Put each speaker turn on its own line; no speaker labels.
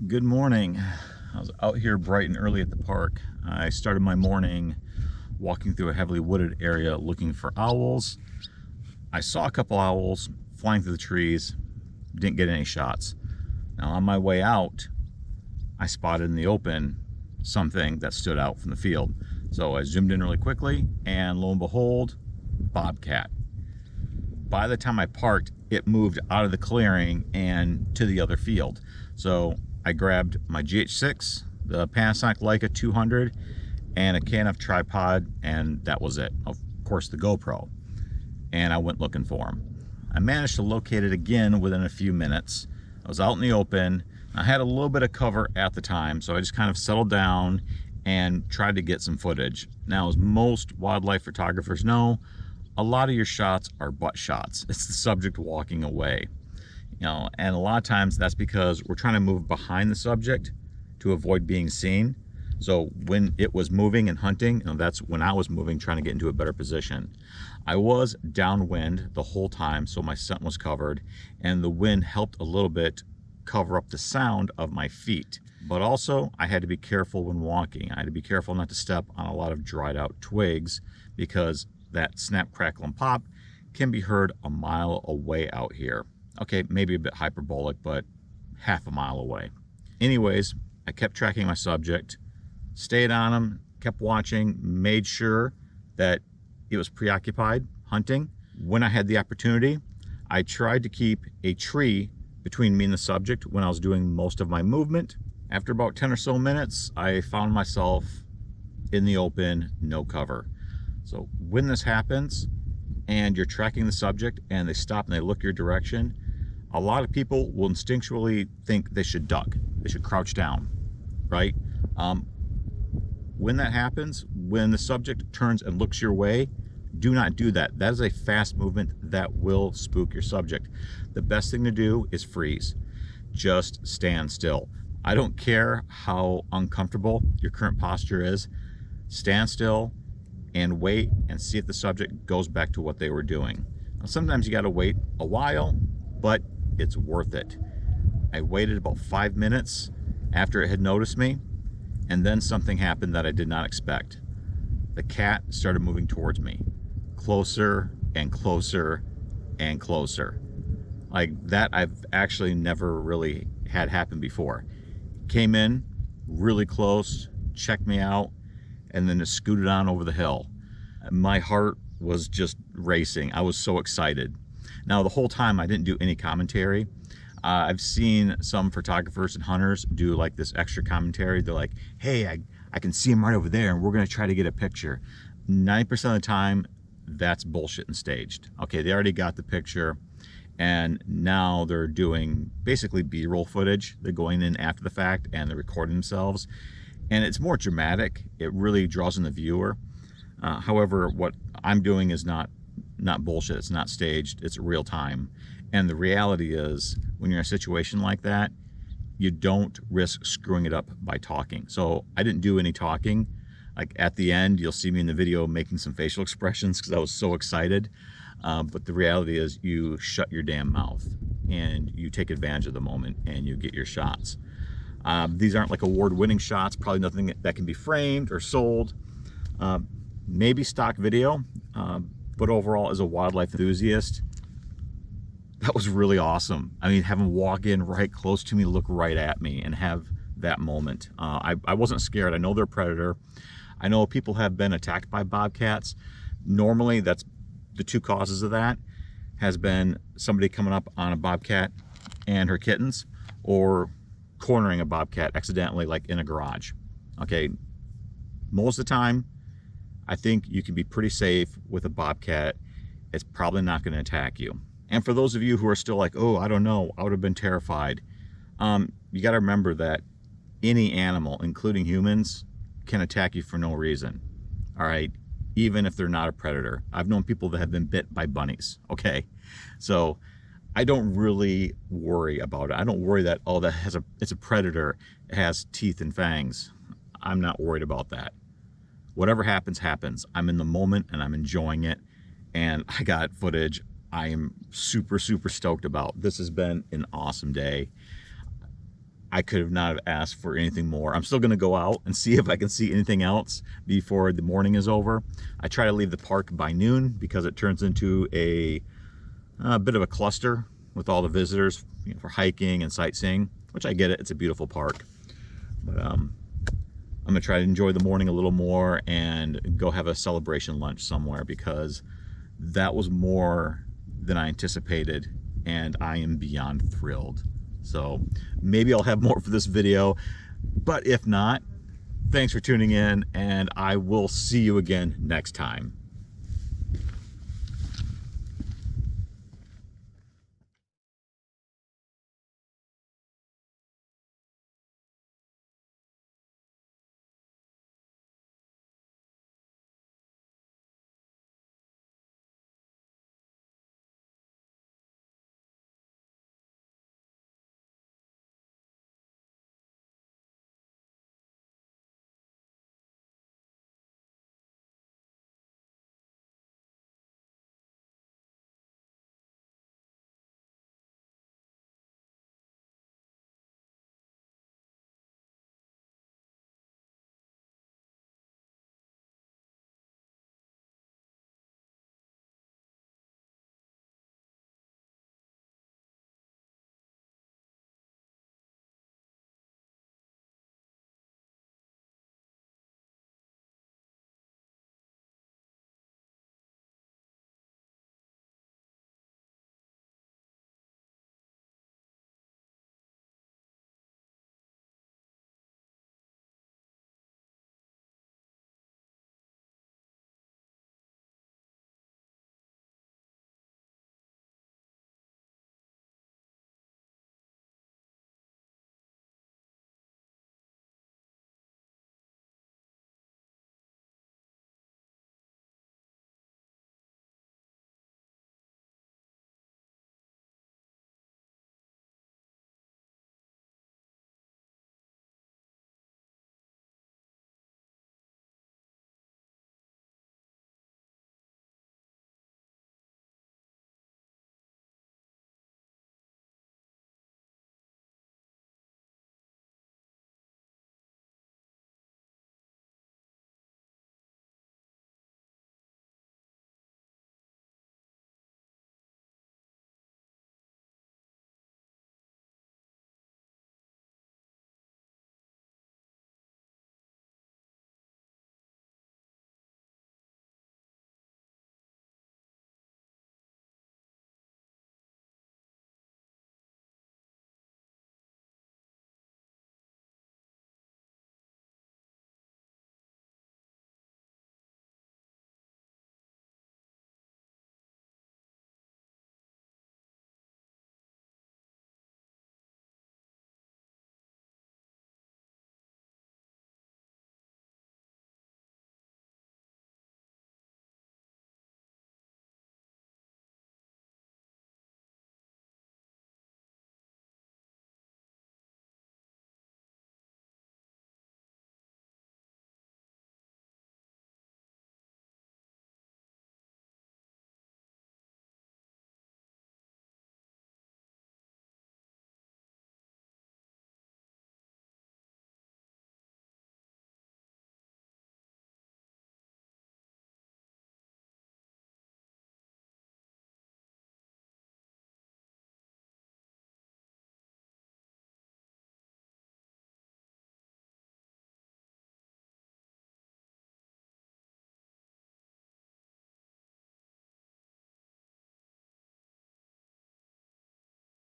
Good morning. I was out here bright and early at the park. I started my morning walking through a heavily wooded area looking for owls. I saw a couple owls flying through the trees, didn't get any shots. Now on my way out, I spotted in the open something that stood out from the field. So I zoomed in really quickly and lo and behold, bobcat. By the time I parked, it moved out of the clearing and to the other field. So I grabbed my GH6, the Panasonic Leica 200, and a KNF tripod, and that was it. Of course, the GoPro. And I went looking for him. I managed to locate it again within a few minutes. I was out in the open. I had a little bit of cover at the time, so I just kind of settled down and tried to get some footage. Now, as most wildlife photographers know, a lot of your shots are butt shots. It's the subject walking away. And a lot of times that's because we're trying to move behind the subject to avoid being seen. So when it was moving and hunting, that's when I was moving, trying to get into a better position. I was downwind the whole time, so my scent was covered, and the wind helped a little bit cover up the sound of my feet. But also, I had to be careful when walking. I had to be careful not to step on a lot of dried out twigs, because that snap, crackle, and pop can be heard a mile away out here. Okay, maybe a bit hyperbolic, but half a mile away. Anyways, I kept tracking my subject, stayed on him, kept watching, made sure that it was preoccupied hunting. When I had the opportunity, I tried to keep a tree between me and the subject when I was doing most of my movement. After about 10 or so minutes, I found myself in the open, no cover. So when this happens and you're tracking the subject and they stop and they look your direction, a lot of people will instinctually think they should duck. They should crouch down, right? When that happens, when the subject turns and looks your way, do not do that. That is a fast movement that will spook your subject. The best thing to do is freeze. Just stand still. I don't care how uncomfortable your current posture is. Stand still and wait and see if the subject goes back to what they were doing. Now, sometimes you got to wait a while, but it's worth it. I waited about 5 minutes after it had noticed me, and then something happened that I did not expect. The cat started moving towards me, closer and closer and closer. Like that, I've actually never really had happen before. Came in really close, checked me out, and then it scooted on over the hill. My heart was just racing. I was so excited. Now, the whole time I didn't do any commentary. I've seen some photographers and hunters do like this extra commentary. They're like, hey, I can see him right over there and we're gonna try to get a picture. 90% of the time, that's bullshit and staged. Okay, they already got the picture and now they're doing basically B-roll footage. They're going in after the fact and they're recording themselves. And it's more dramatic. It really draws in the viewer. However, what I'm doing is not bullshit. It's not staged. It's real time. And the reality is, when you're in a situation like that, you don't risk screwing it up by talking. So I didn't do any talking. Like at the end, you'll see me in the video making some facial expressions because I was so excited. But the reality is you shut your damn mouth and you take advantage of the moment and you get your shots. These aren't like award-winning shots, probably nothing that can be framed or sold. Maybe stock video, but overall, as a wildlife enthusiast, that was really awesome. I mean, have him walk in right close to me, look right at me, and have that moment. I wasn't scared. I know they're a predator. I know people have been attacked by bobcats. Normally, that's the two causes of that has been somebody coming up on a bobcat and her kittens, or cornering a bobcat accidentally, like in a garage. Okay, most of the time, I think you can be pretty safe with a bobcat. It's probably not going to attack you. And for those of you who are still like, oh, I don't know, I would have been terrified. You got to remember that any animal, including humans, can attack you for no reason. All right, even if they're not a predator. I've known people that have been bit by bunnies. Okay, so I don't really worry about it. I don't worry that, oh, it's a predator, it has teeth and fangs. I'm not worried about that. Whatever happens, happens. I'm in the moment and I'm enjoying it. And I got footage I am super, super stoked about. This has been an awesome day. I could have not have asked for anything more. I'm still going to go out and see if I can see anything else before the morning is over. I try to leave the park by noon because it turns into a bit of a cluster with all the visitors, you know, for hiking and sightseeing, which I get it. It's a beautiful park. But I'm going to try to enjoy the morning a little more and go have a celebration lunch somewhere, because that was more than I anticipated, and I am beyond thrilled. So maybe I'll have more for this video, but if not, thanks for tuning in, and I will see you again next time.